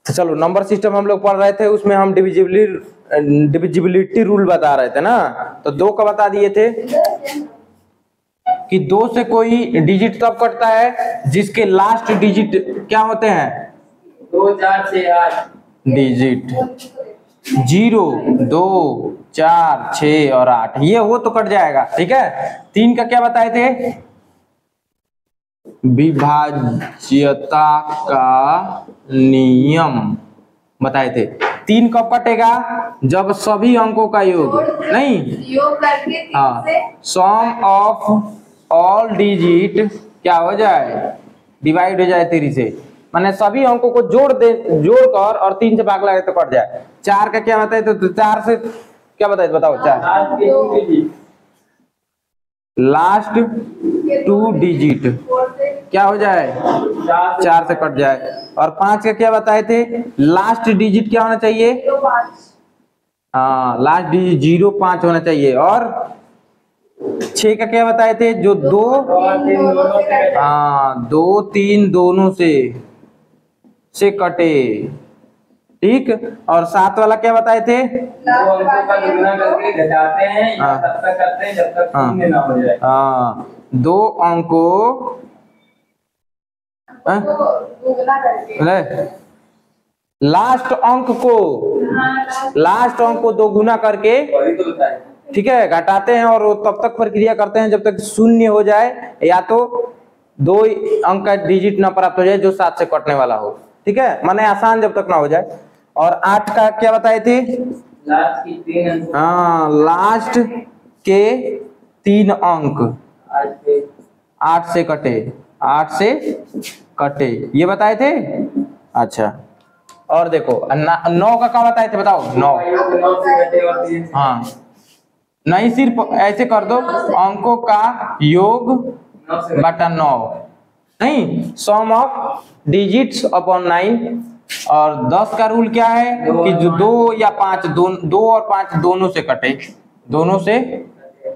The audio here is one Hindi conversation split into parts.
तो चलो नंबर सिस्टम हम लोग पढ़ रहे थे, उसमें हम डिविजिबिलिटी रूल बता रहे थे ना। तो 2 का बता दिए थे कि 2 से कोई डिजिट तब कटता है जिसके लास्ट डिजिट क्या होते हैं, 2 4 6 8 डिजिट 0 2 4 6 और 8, ये हो तो कट जाएगा। ठीक है। 3 का क्या बताए थे, विभाज्यता का नियम बताए थे। 3 कब कटेगा, जब सभी अंकों का योग नहीं, योग करके 3 से सम ऑफ ऑल डिजिट क्या हो जाए, डिवाइड हो जाए 3 से, माने सभी अंकों को जोड़कर और 3 से भाग लगे तो कट जाए। 4 का क्या बताए, तो 4 से क्या बताए बताओ, 4 लास्ट 2 डिजिट क्या हो जाए, 4 से कट जाए। और 5 का क्या बताए थे, लास्ट डिजिट क्या होना चाहिए, 5 लास्ट डिजिट 0 5 होना चाहिए। और 6 का क्या बताए थे, जो 2 2 3 दोनों से कटे। ठीक। और 7 वाला क्या बताए थे, 2 अंकों का गुणा करके घटाते हैं या तब तक करते हैं जब तक शून्य ना हो जाए। 2 अंकों लास्ट अंक को 2 गुना करके, ठीक है, घटाते हैं और तब तक प्रक्रिया करते हैं जब तक शून्य हो जाए या तो 2 अंक का डिजिट ना प्राप्त हो जाए जो 7 से कटने वाला हो। ठीक है, माने आसान जब तक ना हो जाए। और 8 का क्या बताए थे, लास्ट के 3 अंक 8 से कटे, ये बताए थे। अच्छा, और देखो 9 का क्या बताए थे बताओ, 9 हाँ नहीं, सिर्फ ऐसे कर दो, अंकों का योग बटा 9, नहीं, सम ऑफ डिजिट्स अपॉन 9। और 10 का रूल क्या है कि जो 2 या 5 2 और 5 दोनों से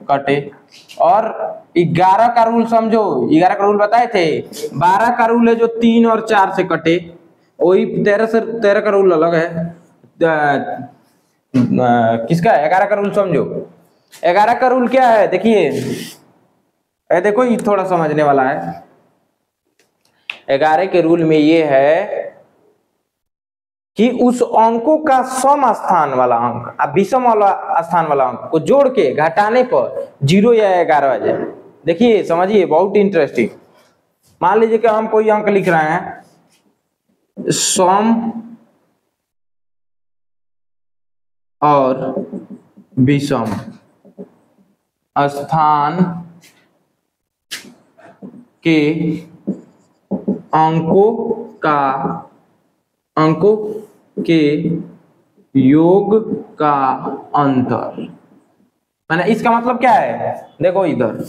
कटे। और 11 का रूल समझो, 11 का रूल बताए थे। 12 का रूल है जो 3 और 4 से कटे, वही 13 का रूल अलग है। किसका 11 का रूल समझो। 11 का रूल क्या है, देखिए, देखो ये थोड़ा समझने वाला है। 11 के रूल में ये है कि उस अंकों का सम स्थान वाला अंक और विषम वाला स्थान वाला अंक को जोड़ के घटाने पर 0 या 11 आ जाए। देखिए समझिए, बहुत इंटरेस्टिंग। मान लीजिए कि हम कोई अंक लिख रहे हैं, सम और विषम स्थान के अंकों के योग का अंतर, माने इसका मतलब क्या है, देखो इधर,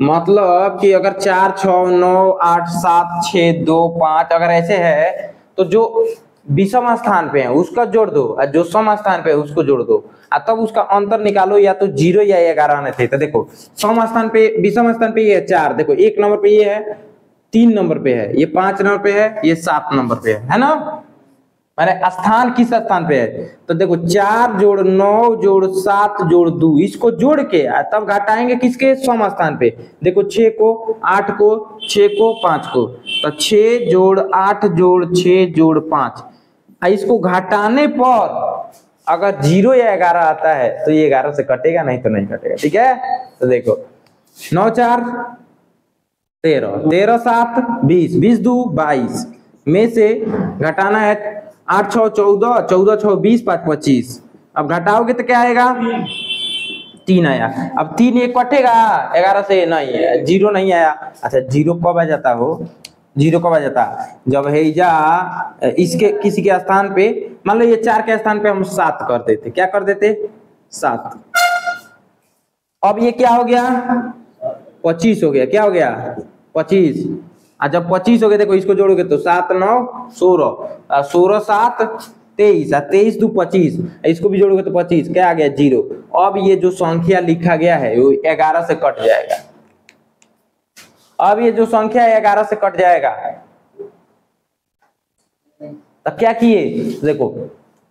मतलब कि अगर 4 6 9 8 7 6 2 5 अगर ऐसे है तो जो विषम स्थान पे है उसका जोड़ दो और जो सम स्थान पे है उसको जोड़ दो और तब उसका अंतर निकालो, या तो 0 या 11 आने थे। तो देखो सम स्थान पे, विषम स्थान पे ये है 4, देखो 1 नंबर पे ये है, 3 नंबर पे है, ये 5 नंबर पे है, ये 7 नंबर पे है ना। माने स्थान किस स्थान पे है, तो देखो 4 जोड़ 9 जोड़ 7 जोड़ 2, इसको जोड़ के तब घटाएंगे किसके, सम स्थान पे। देखो 6 को 8 को 6 को 5 को, तो 6 जोड़ 8 जोड़ 6 जोड़ 5, इसको घटाने पर अगर 0 या 11 आता है तो ये 11 से कटेगा, नहीं तो नहीं कटेगा। ठीक है, तो देखो 9 4 13 13 7 20 20 2 22 में से घटाना है 8 6 14 14 6 20 5 25। अब घटाओगे तो क्या आएगा, 3 आया। अब 3 एक कटेगा 11 से, नहीं 0 नहीं आया। अच्छा 0 कब आ जाता हो, 0 कब आ जाता, जब हैजा इसके किसी के स्थान पे, मान लो ये 4 के स्थान पे हम 7 कर देते, क्या कर देते 7। अब ये क्या हो गया 25 हो गया, क्या हो गया 25। जब 25 हो गया, देखो इसको जोड़ोगे तो 7 9 16 16 7 23 23 2 25, इसको भी जोड़ोगे तो 25, क्या आ गया 0। अब ये जो संख्या लिखा गया है वो 11 से कट जाएगा। अब ये जो संख्या है 11 से कट जाएगा। तो क्या किए, देखो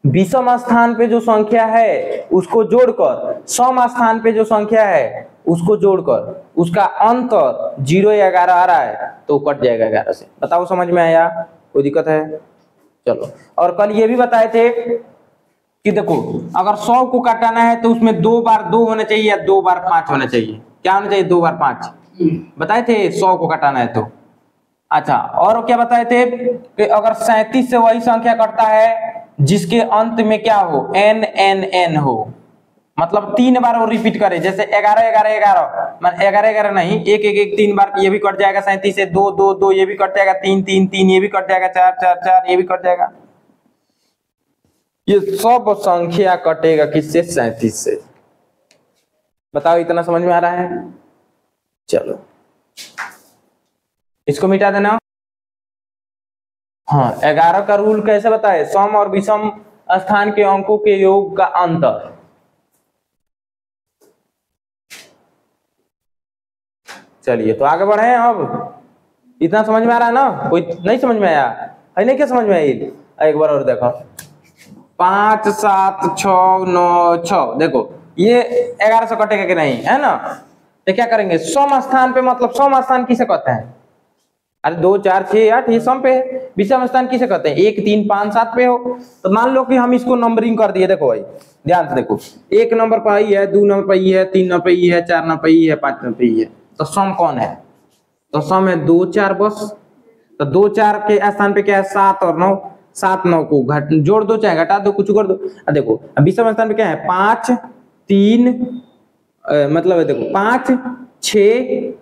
विषम स्थान पे जो संख्या है उसको जोड़कर सम स्थान पे जो संख्या है उसको जोड़कर उसका अंतर 0 या 11 आ रहा है तो कट जाएगा 11 से। बताओ समझ में आया, कोई दिक्कत है? चलो, और कल ये भी बताए थे कि देखो अगर 100 को काटाना है तो उसमें 2 बार 2 होना चाहिए या 2 बार 5 होना चाहिए। क्या होना चाहिए? 2 बार 5 बताए थे 100 को काटाना है तो। अच्छा, और क्या बताए थे कि अगर 37 से वही संख्या कटता है जिसके अंत में क्या हो, n n n हो, मतलब 3 बार वो रिपीट करे, जैसे 11 11 11 मतलब 11 11 नहीं, 1 1 1 3 बार, ये भी कट जाएगा 37 से, 2 2 2 ये भी कट जाएगा, 3 3 3 ये भी कट जाएगा, 4 4 4 ये भी कट जाएगा। ये सब संख्या कटेगा किससे? 37 से। बताओ इतना समझ में आ रहा है? चलो इसको मिटा देना। हाँ, 11 का रूल कैसे बताए? सम और विषम स्थान के अंकों के योग का अंतर। चलिए तो आगे बढ़े। अब इतना समझ में आ रहा है ना? कोई नहीं समझ में आया है? नहीं, क्या समझ में आई? एक बार और देखो, 5 7 6 9 6, देखो ये 11 से कटेगा कि नहीं, है ना? तो क्या करेंगे, सम स्थान पे, मतलब सम स्थान किसे कहते हैं? अरे 2 4 6 8 ये सम पे है। विषम स्थान किसे कहते हैं? 1 3 5 7 पे हो। तो मान लो कि हम इसको नंबरिंग कर दिए। देखो भाई ध्यान से देखो, 1 नंबर पर ई है, 2 नंबर पर ई है, 3 नंबर पर ई है, 4 नंबर पर ई है, 5 नंबर पर ई है। तो सम कौन है? तो सम है 2 4 बस। तो 2 4 के स्थान पे क्या है? 7 और 9। 7 9 को जोड़ दो चाहे घटा दो, कुछ कर दो। देखो विषम स्थान पे क्या है? 5 3 मतलब देखो 5 6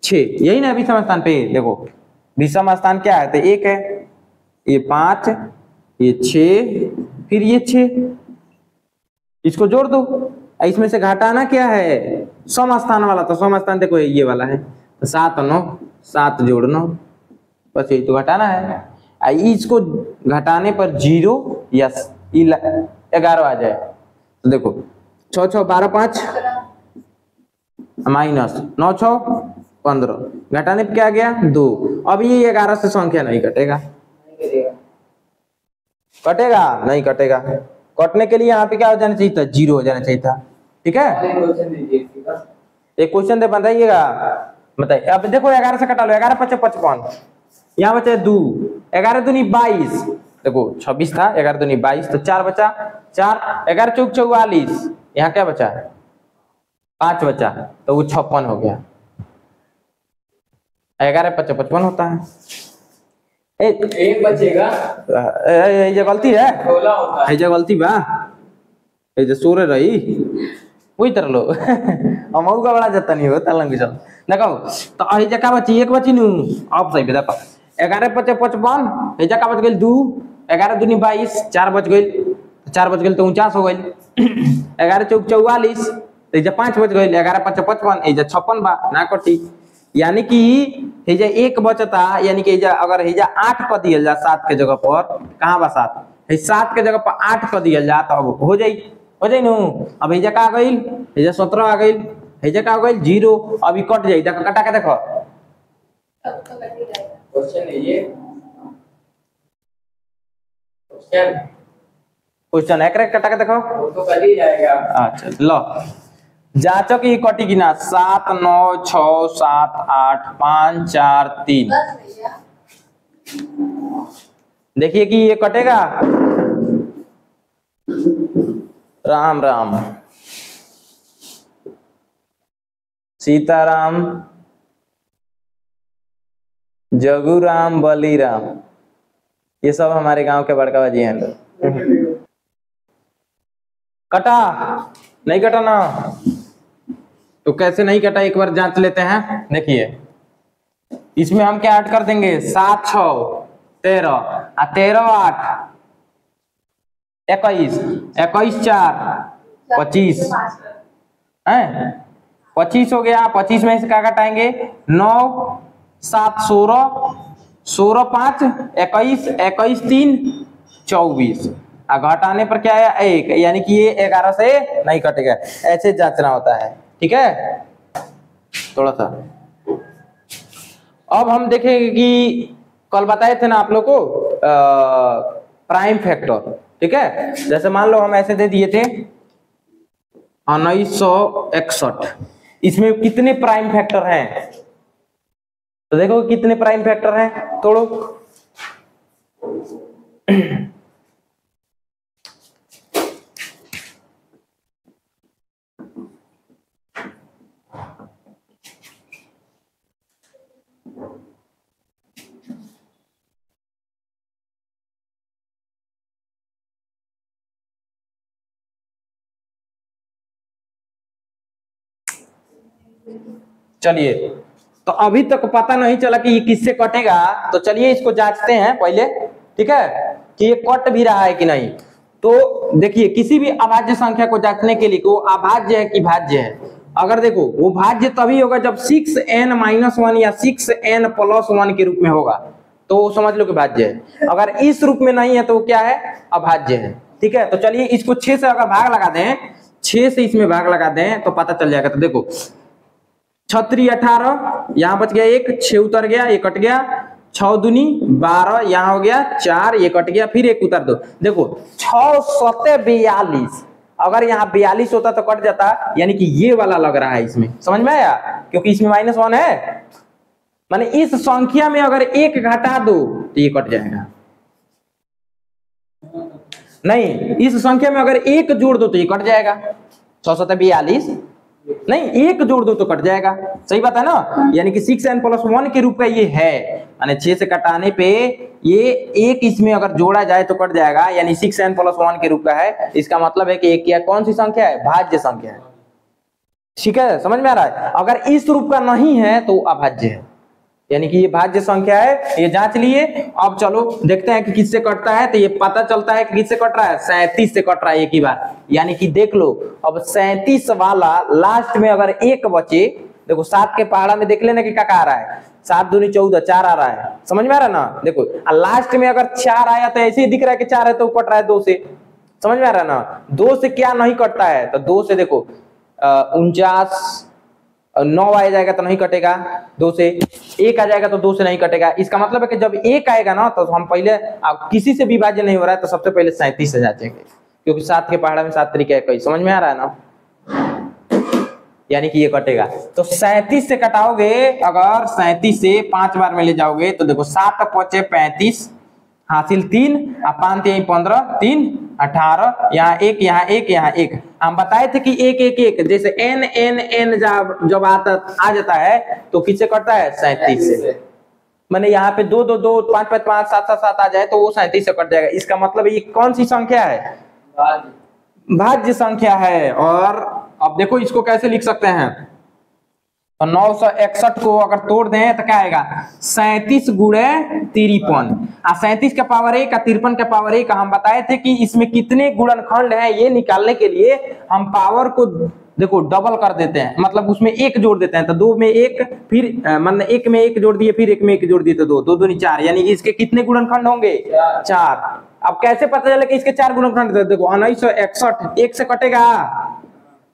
6, यही ना विषम स्थान पे। देखो विषम स्थान क्या है? तो 1 है, ये 5, ये 6, फिर ये 6, इसको जोड़ दो। इसमें से घटाना क्या है? सम स्थान वाला। तो सम स्थान देखो ये वाला है, तो 7 9, 7 जोड़ 9, बस यही तो घटाना है। इसको घटाने पर 0 या 11 आ जाए। तो देखो 6 6 12 5 माइनस 9 6 15, घटाने पे क्या आ गया? 2। अब ये 11 से संख्या नहीं कटेगा। कटेगा? नहीं कटेगा। कटने के लिए यहाँ पे क्या हो जाना चाहिए था? 0 हो जाना चाहिए था। ठीक है, एक क्वेश्चन दे बताइएगा। बताइए। अब देखो 11 से कटा लो, 11 5 55, यहाँ बचा 2, 11 दूनी 22, देखो 26 था, 11 दूनी 22, तो 4 बचा, 4 11 चौक 44, यहाँ क्या बचा? 5 बचा, तो वो 56 हो गया। 11 5 55 होता है। एक बचेगा, ये गलती है, 16 होता है। ये गलती बा, ये जो सोरे रही वही तरह लो हम का बड़ा जता नहीं हो तलंग भी चल देखो। तो अही जका बची, एक बची नु। अब सही बता, 11 5 55, हे जका बच गेल 2, 11 दूनी 22, 4 बच गेल, 4 बच गेल तो 49 हो गेल। 11 चौक 44, तो जे 5 बच गेल, 11 5 55, हे जे 56 बा ना कटी। यानी कि हेजा 1 बचता, यानी कि हेजा अगर हेजा 8 क दियल जा 7 के जगह पर, कहां बा 7, हे 7 के जगह पर 8 क दियल जा, तो अब हो जाई नु। अब हेजा का आ गइल, हेजा 17 आ गइल, हेजा का आ गइल 0। अभी कट जाई, देखो कटा के देखो, तब तो कट ही जाएगा। क्वेश्चन है ये, क्वेश्चन एक कटा के देखो, वो तो कट ही जाएगा। अच्छा लो जांचो कि कटी कि ना। 7 9 6 7 8 5 4 3, बस भैया, देखिए कि ये कटेगा। राम राम, सीताराम, जगूराम, बलीराम, ये सब हमारे गांव के बड़का बाजी हैं लोग। कटा? नहीं कटा ना? तो कैसे नहीं कटा, एक बार जांच लेते हैं। देखिए इसमें हम क्या ऐड कर देंगे? 7 6 13, 13 8 21, 21 4 25 है, 25 हो गया। 25 में से क्या घटाएंगे? 9 7 16, 16 5 21, 21 3 24, घटाने पर क्या है? 1, यानी कि ये 11 से नहीं कटेगा। ऐसे जांचना होता है, ठीक है। थोड़ा सा अब हम देखेंगे कि कल बताए थे ना आप लोग को प्राइम फैक्टर, ठीक है। जैसे मान लो हम ऐसे दे दिए थे 1961, इसमें कितने प्राइम फैक्टर हैं, तो देखो कितने प्राइम फैक्टर हैं, तोड़ो। चलिए, तो अभी तक पता नहीं चला कि ये किससे कटेगा, तो चलिए इसको जांचते हैं पहले, ठीक है, कि ये कट भी रहा है कि नहीं। तो देखिए किसी भी अभाज्य संख्या को जांचने के लिए वो अभाज्य है कि भाज्य है, अगर देखो वो भाज्य तभी होगा जब 6n-1 या 6n+1 के रूप में होगा, तो वो समझ लो कि भाज्य है। अगर इस रूप में नहीं है तो वो क्या है, अभाज्य है, ठीक है। तो चलिए इसको 6 से अगर भाग लगा दें, 6 से इसमें भाग लगा दें तो पता चल जाएगा। तो देखो 6 18, यहाँ बच गया 1, 6 उतर गया, ये कट गया, 6 दूनी 12, यहाँ हो गया 4, ये कट गया, फिर 1 उतर दो। देखो 6 7 42, अगर यहाँ 42 होता तो कट जाता, यानी कि ये वाला लग रहा है इसमें, समझ में आया, क्योंकि इसमें -1 है, माने इस संख्या में अगर 1 घटा दो तो ये कट जाएगा, नहीं इस संख्या में अगर 1 जोड़ दो तो ये कट जाएगा, 6 7 42 नहीं 1 जोड़ दो तो कट जाएगा, सही बात है ना। यानी कि 6n+1 के रूप का ये है, माने 6 से कटाने पे ये 1 इसमें अगर जोड़ा जाए तो कट जाएगा, यानी 6n+1 के रूप का है। इसका मतलब है कि एक क्या कौन सी संख्या है, भाज्य संख्या है, ठीक है, समझ में आ रहा है। अगर इस रूप का नहीं है तो अभाज्य है, यानी कि ये भाज्य संख्या है, ये जांच लिए। अब चलो देखते हैं कि किससे कटता है, तो ये पता चलता है कि किससे कट रहा है, 37 से कट रहा है एक ही बार, यानी कि देख लो अब 37 वाला लास्ट में अगर 1 बचे, देखो 7 के पहाड़ा में देख लेना कि क्या आ रहा है, 7 दूनी 14, 4 आ रहा है, समझ में आ रहा है ना। देखो लास्ट में अगर 4 आया तो ऐसे ही दिख रहा है कि 4 है तो कट रहा है 2 से, समझ में आ रहा है ना। 2 से क्या नहीं कटता है, तो 2 से देखो 49, 9 आ जाएगा तो नहीं कटेगा, 2 से 1 आ जाएगा तो 2 से नहीं कटेगा। इसका मतलब है कि जब 1 आएगा ना तो हम पहले, अब किसी से विभाज्य नहीं हो रहा है तो सबसे पहले 37 से जांचेंगे, क्योंकि 7 के पहाड़ा में 7 तरीके है, समझ में आ रहा है ना, यानी कि ये कटेगा। तो 37 से कटाओगे, अगर 37 से 5 बार में ले जाओगे तो देखो 7 5 35 हासिल 3, 5 3 15, 3 18, यहाँ 1, यहाँ 1, यहाँ 1। हम बताए थे कि 1 1 1 जैसे n n n जब आ जाता है तो किससे कटता है, 37 से। मैंने यहाँ पे 2 2 2 5 5 5 7 7 7 आ जाए तो वो 37 से कट जाएगा। इसका मतलब ये कौन सी संख्या है, भाज्य संख्या है। और अब देखो इसको कैसे लिख सकते हैं, तो 961 को अगर तोड़ दें तो क्या आएगा, 37 गुणे 53, 37 का पावर 1 का 53 का पावर 1। हम बताए थे कि इसमें कितने गुणनखंड हैं, ये निकालने के लिए हम पावर को देखो डबल कर देते हैं, मतलब उसमें 1 जोड़ देते हैं, तो 2 में 1, फिर मतलब 1 में 1 जोड़ दिए, फिर 1 में 1 जोड़ दिए तो 2 2 दूनी 4, यानी कि इसके कितने गुणनखंड होंगे, 4। अब कैसे पता चले कि इसके 4 गुणनखंड, देखो 1961 1 से कटेगा,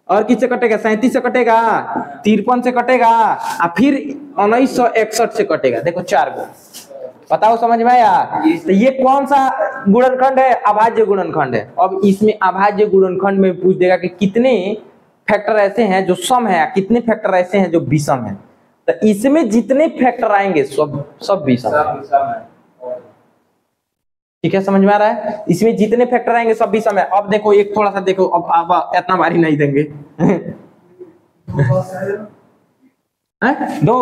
और किससे कटेगा, 37 से कटेगा, 53 से कटेगा, और फिर 1961 से कटेगा। देखो 4 गुण, बताओ समझ में आया। तो ये कौन सा गुणनखंड है, अभाज्य गुणनखंड है। अब इसमें अभाज्य गुणनखंड में पूछ देगा कि कितने फैक्टर ऐसे हैं जो सम है, कितने फैक्टर ऐसे हैं जो विषम है। तो इसमें जितने फैक्टर आएंगे सब विषम है, ठीक है, समझ में आ रहा है। इसमें जितने फैक्टर आएंगे सब भी समय। अब देखो एक थोड़ा सा देखो, अब इतना भारी नहीं देंगे दो,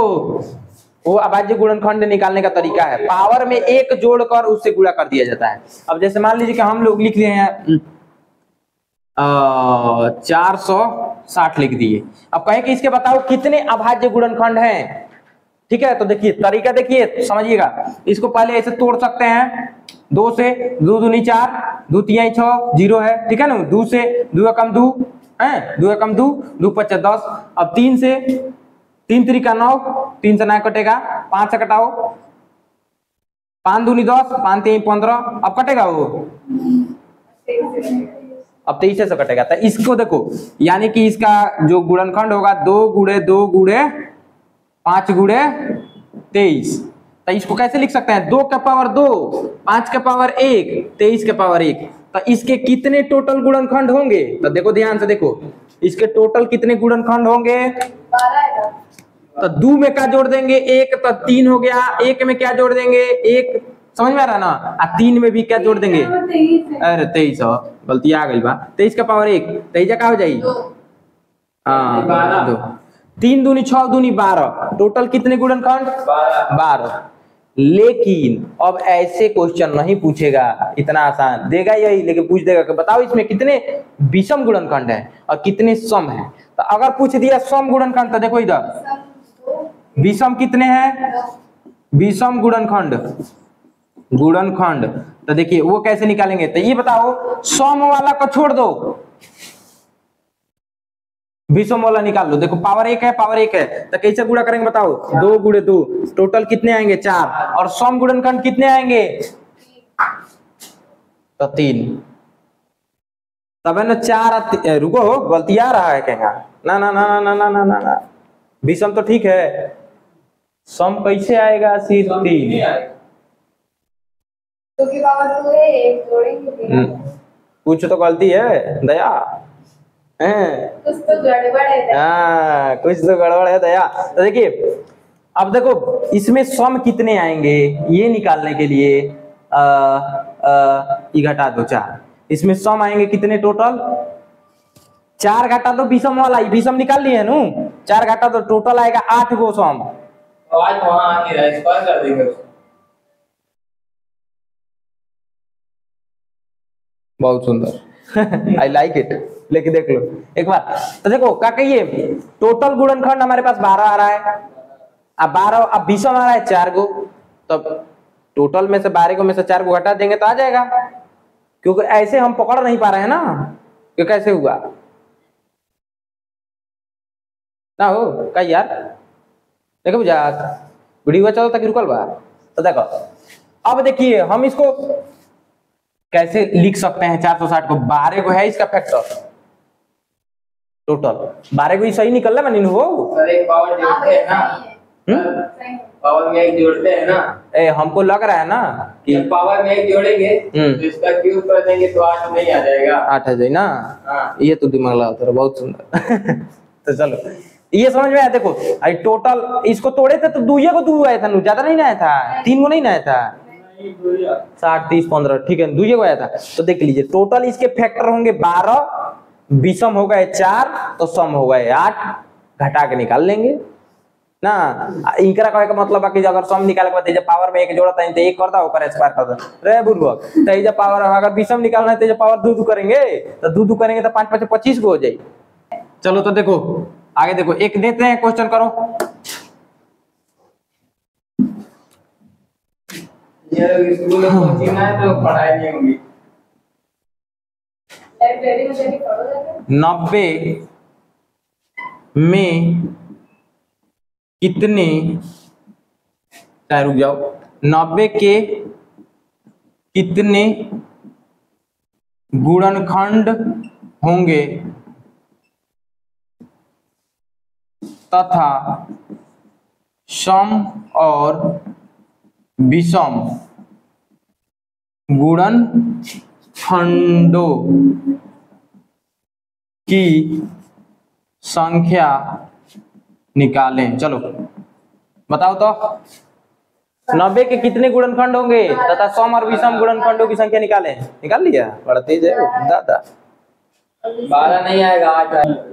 वो अभाज्य गुणनखंड निकालने का तरीका है, पावर में 1 जोड़कर उससे गुणा कर दिया जाता है। अब जैसे मान लीजिए कि हम लोग लिख रहे हैं 460 लिख दिए। अब कहें कि इसके बताओ कितने अभाज्य गुणनखंड हैं, ठीक है। तो देखिए तरीका देखिए, समझिएगा। इसको पहले ऐसे तोड़ सकते हैं, 2 से 2 दूनी 4, 2 3 6 0 है, ठीक है ना। 2 से 2 कम 2 है, 2 कम 2 2 5 10। अब 3 से 3 3 का 9, 3 से 9 कटेगा, 5 से कटाओ, 5 दूनी 10, 5 3 15। अब कटेगा वो, अब 23 से कटेगा। तो इसको देखो, यानी कि इसका जो गुणनखंड होगा 2 गुणे 2 गुणे 5 गुणे 23। तो इसको कैसे लिख सकते हैं? 2 का पावर 2, 5 का पावर 1, 23 का पावर 1। तो इसके कितने टोटल गुणनखंड होंगे? तो देखो ध्यान से देखो, इसके टोटल कितने गुणनखंड होंगे? 12 आएगा। तो 2 में क्या जोड़ देंगे? 1, तो 3 हो गया। 1 में क्या जोड़ देंगे? 1, समझ में आ रहा ना? 3 में भी क्या जोड़ देंगे? अरे 23, गलती आ गई बा। 23 का पावर 1, 23 क्या हो जाएगी? हाँ 2, 3 दूनी 6 दूनी 12, टोटल कितने गुणनखंड? 12। लेकिन अब ऐसे क्वेश्चन नहीं पूछेगा, इतना आसान देगा यही, लेकिन पूछ देगा कि बताओ इसमें कितने विषम गुणनखंड हैं और कितने सम हैं। तो अगर पूछ दिया सम गुणनखंड, तो देखो इधर विषम कितने हैं? विषम गुणनखंड, तो देखिए वो कैसे निकालेंगे? तो ये बताओ, सम वाला को छोड़ दो, विषम वाला निकाल लो। देखो पावर 1 है, पावर 1 है, तो कैसे गुणा करेंगे बताओ? 2 गुणे 2, टोटल कितने आएंगे? 4। और सम गुणनखंड कितने आएंगे? तो 3। तब है ना 4। रुको, गलती आ रहा है कहेगा? ना ना ना ना ना ना ना ना, विषम तो ठीक है, सम कैसे आएगा? सिर्फ 3। तो की पावर 2 है, एक जोड़ेंगे। कुछ तो गलती है दया, कुछ तो गड़बड़ है। हाँ कुछ तो गड़बड़ है दया। तो देखिए अब देखो इसमें सम कितने आएंगे ये निकालने के लिए ये घटा दो 4, इसमें सम आएंगे कितने टोटल? 4 घटा दो विषम वाला, विषम निकाल लिए नु, 4 घटा दो टोटल आएगा 8 गो सम। आज वहां आके स्क्वायर कर देंगे। बहुत सुंदर आई लाइक इट, लेके देख लो एक बार। तो देखो क्या कहिए, टोटल गुणनखंड हमारे पास 12 आ रहा है, अब 12, अब विषम आ रहा है 4 गो, तब टोटल में से 12 को में से 4 को घटा देंगे तो आ जाएगा। क्योंकि ऐसे हम पकड़ नहीं पा रहे हैं ना कि कैसे हुआ ना हो का यार। देखो बुझा वीडियो चलो तक रुकल बा। तो देखो अब देखिए हम इसको कैसे लिख सकते हैं? 460 को 12 को है इसका फैक्टर, टोटल 12 को ही सही निकल रहा है हो। सर एक पावर जोड़ते हैं ना, पावर में एक जोड़ते हैं ना, हमको लग रहा है ना कि पावर में एक जोड़ेंगे तो इसका क्यूब कर देंगे तो 8 नहीं आ जाएगा? 8 आ जाए ना। हाँ। ये तो दिमाग लगा तेरा, बहुत सुंदर तो चलो ये समझ में आया। देखो आई टोटल इसको तोड़े थे तो 2 को 2 आया था, ज्यादा नहीं ना आया था, 3 को नहीं ना आया था। 60 30 15 ठीक है, 2 को आया था। तो देख लीजिए टोटल इसके फैक्टर होंगे 12, विषम हो गए 4, तो सम हो गए 8, घटा के निकाल लेंगे ना। इनकरा कहे का मतलब है कि अगर सम निकाल के जब पावर में 1 जोड़ता है तो 1 करता ओकर स्क्वायर करता रे बुर्बक। तो जब पावर अगर विषम निकालना है तो जब पावर 2 करेंगे तो 2 करेंगे तो 5 5 25 को हो जाए। चलो तो देखो आगे देखो, एक देते हैं क्वेश्चन करो। ये स्कूल में कोचिंग है तो पढ़ाई नहीं होगी। लाइब्रेरी में जाके पढ़ो जाके। 90 में कितने, रुक जाओ, 90 के कितने गुणनखंड होंगे तथा सम और विषम गुणनखंडों की संख्या निकालें। चलो बताओ तो 90 के कितने गुणनखंड होंगे तथा सम और विषम गुणनखंडों की संख्या निकालें। निकाल लिया? बड़ा तेज है दादा। 12 नहीं आएगा, 8 आएगा।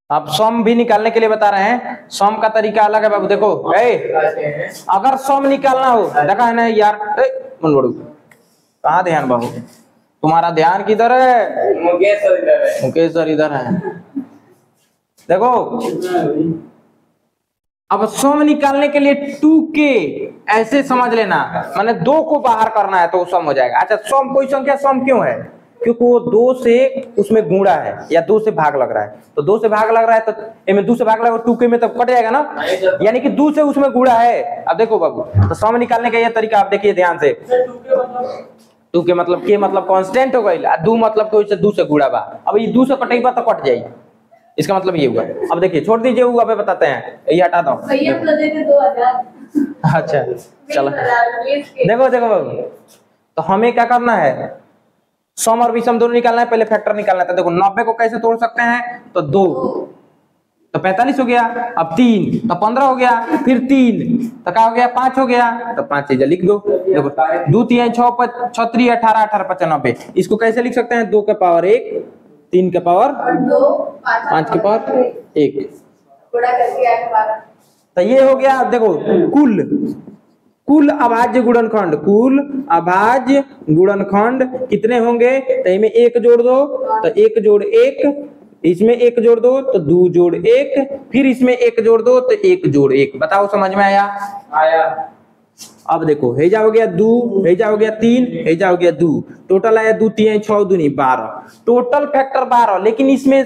आप सम भी निकालने के लिए बता रहे हैं, सम का तरीका अलग है बाबू। देखो अगर सम निकालना हो, देखा है ना यार, मन बड़ू कहाँ ध्यान बाबू, तुम्हारा ध्यान किधर है? मुकेश सर इधर है। मुकेश सर इधर है। देखो अब सम निकालने के लिए 2k ऐसे समझ लेना, माने 2 को बाहर करना है तो सम हो जाएगा। अच्छा सम कोई संख्या सम क्यों है? क्योंकि वो 2 से उसमें गुणा है या 2 से भाग लग रहा है, तो 2 से भाग लग रहा है तो इसमें 2 से भाग लगा 2k में तब कट जाएगा ना, यानी कि 2 से उसमें गुणा है। अब देखो बाबू, तो सम निकालने का यह तरीका आप देखिए ध्यान से। 2 के मतलब के मतलब कांस्टेंट हो गई, 2 मतलब कोई से 2 से गुणा बा। अब ये 2 से कटेगा तो कट जाएगी, इसका मतलब ये हुआ। अब देखिए छोड़ दीजिए, हुआ पे बताते हैं, ये हटा दो। भैया तो देते 2000। अच्छा चलो 20,000 के। देखो देखो बाबू, तो हमें क्या करना है, सम और विषम दोनों निकालना है, पहले फैक्टर निकालना है। देखो 90 को कैसे तोड़ सकते हैं, तो 2 तो 45 हो गया, अब 3 तो 15 हो गया, फिर 3 तो क्या हो गया, 5 हो गया, तो 5 चीजें लिख दो। देखो 2 3 6 6 3 18 18 95, इसको कैसे लिख सकते हैं, 2 के पावर 1, 3 के पावर और 2 5 के पावर 1, गुणा करके आए 12। तो ये हो गया। देखो कुल अभाज्य गुणनखंड, कुल अभाज्य गुणनखंड कितने होंगे, तो इनमें 1 जोड़ दो तो 1 जोड़ 1, इसमें 1 जोड़ दो तो 2 जोड़ 1, फिर इसमें 1 जोड़ दो तो 1 जोड़ 1। बताओ समझ में आया? आया। अब देखो हेजा हो गया 2, हेजा हो गया 3, हेजा हो गया 2, टोटल आया 2 3 6 2 12, टोटल फैक्टर 12। लेकिन इसमें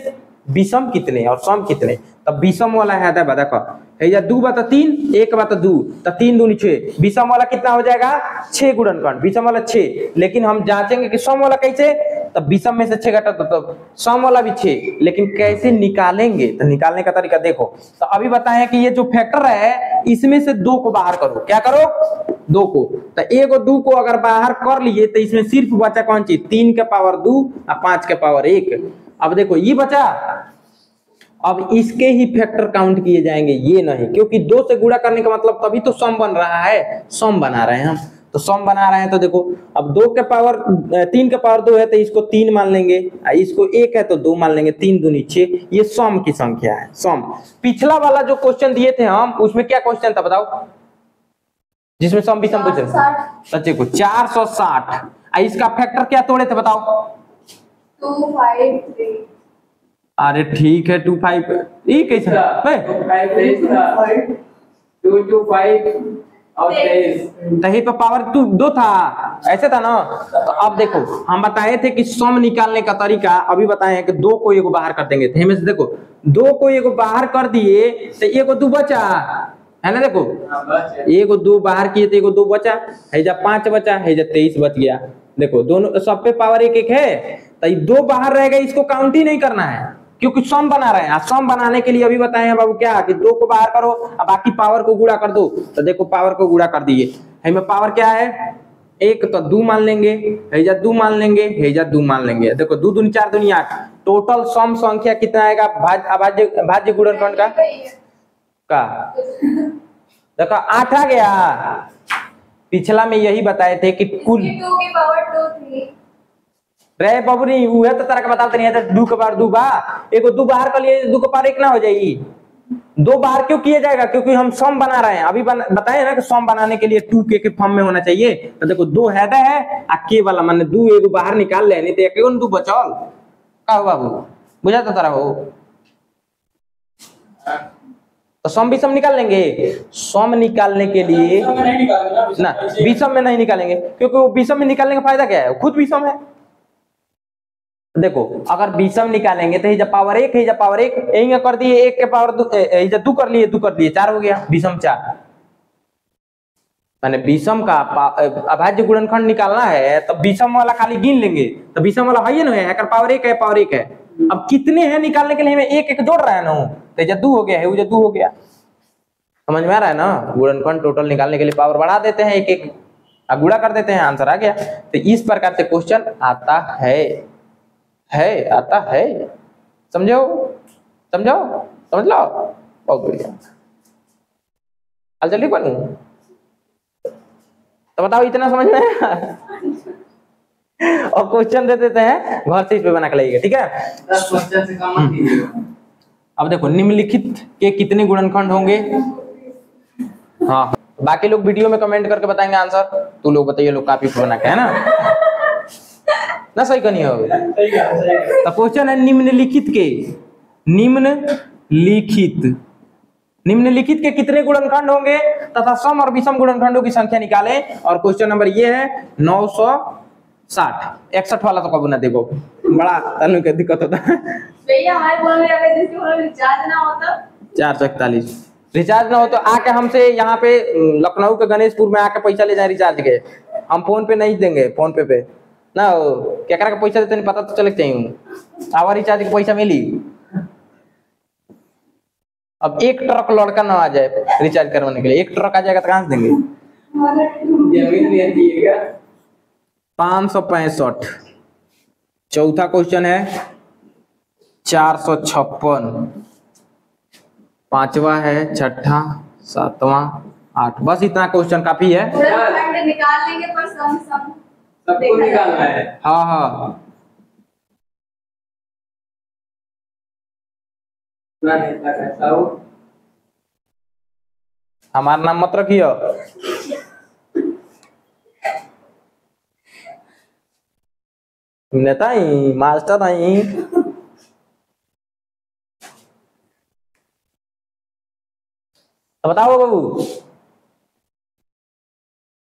विषम कितने और सम कितने, तब विषम वाला है देखो हेजा 2 बता 3, 1 बता 2, तो 3 दूनी 6, विषम वाला कितना हो जाएगा 6 गुणनखंड, विषम वाला 6। लेकिन हम जांचेंगे कि सम वाला कैसे, तब विषम में से 6 घटा तो सम वाला भी 6। लेकिन कैसे निकालेंगे, तो निकालने का तरीका देखो। तो अभी बताएं कि ये जो फैक्टर है इसमें से 2 को बाहर करो, क्या करो 2 को, तो 1 और 2 को अगर बाहर कर लिए तो इसमें सिर्फ बचा कौन चीज, 3 के पावर 2 और 5 के पावर 1। अब देखो ये बचा, अब इसके ही फैक्टर काउंट किए जाएंगे, ये नहीं, क्योंकि 2 से गुणा करने का मतलब तभी तो सम बन रहा है, सम बना रहे हैं हम, तो सम बना रहे हैं। तो देखो अब 2 के पावर 3 के पावर 2 है तो इसको 3 मान लेंगे, इसको 1 है तो 2 मान लेंगे, 3 दूनी 6, ये सम की संख्या है, सम। पिछला वाला जो क्वेश्चन दिए थे हम, उसमें क्या क्वेश्चन था बताओ, जिसमें सम विषम पूछे सच्चे को 460, इसका फैक्टर क्या तोड़े थे बताओ, 253। अरे ठीक है 2 5, ये कैसे 2 2 5 और 23, तही पे पावर 2 था, ऐसे था ना। तो अब देखो हम बताए थे कि सम निकालने का तरीका, अभी बताए हैं कि 2 को 1 बाहर कर देंगे, तो से देखो 2 को 1 बाहर कर दिए तो 1 2 बचा है ना, देखो 1 2 बाहर किए तो 1 2 बचा है, जब 5 बचा है, जब 23 बच गया। देखो दोनों सब पे पावर 1 1 है, तो ये 2 बाहर रह गए, इसको काउंट ही नहीं करना है क्योंकि सम बना रहे हैं। सम बनाने के लिए अभी बताए हैं बाबू क्या, कि 2 को बाहर करो, अब बाकी पावर को गुणा कर दो। तो देखो पावर को गुणा कर दिए, हमें पावर क्या है 1, तो 2 मान लेंगे, हेजा 2 मान लेंगे, हेजा 2 मान लेंगे। देखो 2 दूनी 4 दूनी 8, टोटल सम संख्या कितना आएगा भाज्य गुणनखंड का देखो 8 आ गया। पिछला में यही बताए थे कि कुल 2 की पावर 2 थी रे बाबू नहीं हुआ तो तरह का बताते नहीं है, 2 के बाहर 2 बा, 1 2 बाहर कर लिए 2 के पावर 1 ना हो जाएगी। 2 बाहर क्यों किया जाएगा, क्योंकि हम सम बना रहे हैं। अभी बताए ना कि सम बनाने के लिए 2 के फॉर्म में होना चाहिए। तो देखो 2 है आ के वाला माने 2 1 बाहर निकाल ले, नहीं तो 1 2 बचल का हो बाबू, बुझा तो तरह हो। तो सम विषम निकाल लेंगे, सम निकालने के लिए ना विषम में नहीं निकालेंगे, क्योंकि वो विषम में निकालने का फायदा क्या है, खुद विषम है। देखो अगर विषम निकालेंगे तो जब पावर 1 है, जब पावर 1 यही कर दिए, 1 के पावर 2 कर लिए, 2 कर दिए 4 हो गया, विषम 4। माने विषम का अभाज्य गुणनखंड निकालना है तो विषम वाला खाली गिन लेंगे, तो विषम वाला है ना, है अगर पावर 1 है, पावर 1 है। अब कितने हैं निकालने के लिए हमें 1 1 जोड़ रहा है ना, तो जब 2 हो गया है, वो जब 2 हो गया, समझ में आ रहा है ना। गुणनखंड टोटल निकालने के लिए पावर बढ़ा देते हैं 1 1, अब गुणा कर देते हैं, आंसर आ गया। तो इस प्रकार से क्वेश्चन आता है आता है, समझो समझ लो, बहुत बढ़िया। जल्दी बनू तो बताओ, इतना समझ में आया? और क्वेश्चन दे देते हैं, घर से इस पे बना के लाइएगा, ठीक है। 10 क्वेश्चन से कम मत कीजिए। अब देखो निम्नलिखित के कितने गुणनखंड होंगे, हाँ बाकी लोग वीडियो में कमेंट करके बताएंगे आंसर, तू लोग बताइए, लोग काफी बना के है ना सही कहीं हो। तो क्वेश्चन है निम्नलिखित के कितने गुणनखंड होंगे तथा सम और विषम गुणनखंडों की संख्या निकालें। और क्वेश्चन नंबर ये है 960, 61 वाला तो कब ना देखो, बड़ा तनु के दिक्कत होता है। भैया हमारे फोन में अगर जिसके फोन में रिचार्ज ना होता 441 रिचार्ज ना हो तो आके हमसे यहाँ पे लखनऊ के गणेशपुर में आके पैसा ले जाए रिचार्ज के, हम फोन पे नहीं देंगे, फोन पे ना क्या का पैसा देते नहीं पता तो चले चाहिए, आवा रिचार्ज के पैसा मिली अब एक ट्रक लड़का ना आ जाए रिचार्ज करवाने के लिए, एक ट्रक आ जाएगा तो कहां से देंगे? जमीन भी आती है क्या? 565। चौथा क्वेश्चन है 456। पांचवा है, छठा, सातवां, आठ। बस इतना क्वेश्चन काफी है। थोड़ा फंड निकाल लेंगे पर सम सबको निकालना है। हाँ हाँ, ना नेता कैसा हो? हमारा नाम मत रखियो। नेता ही मास्टर नहीं। तो बताओ बाबू।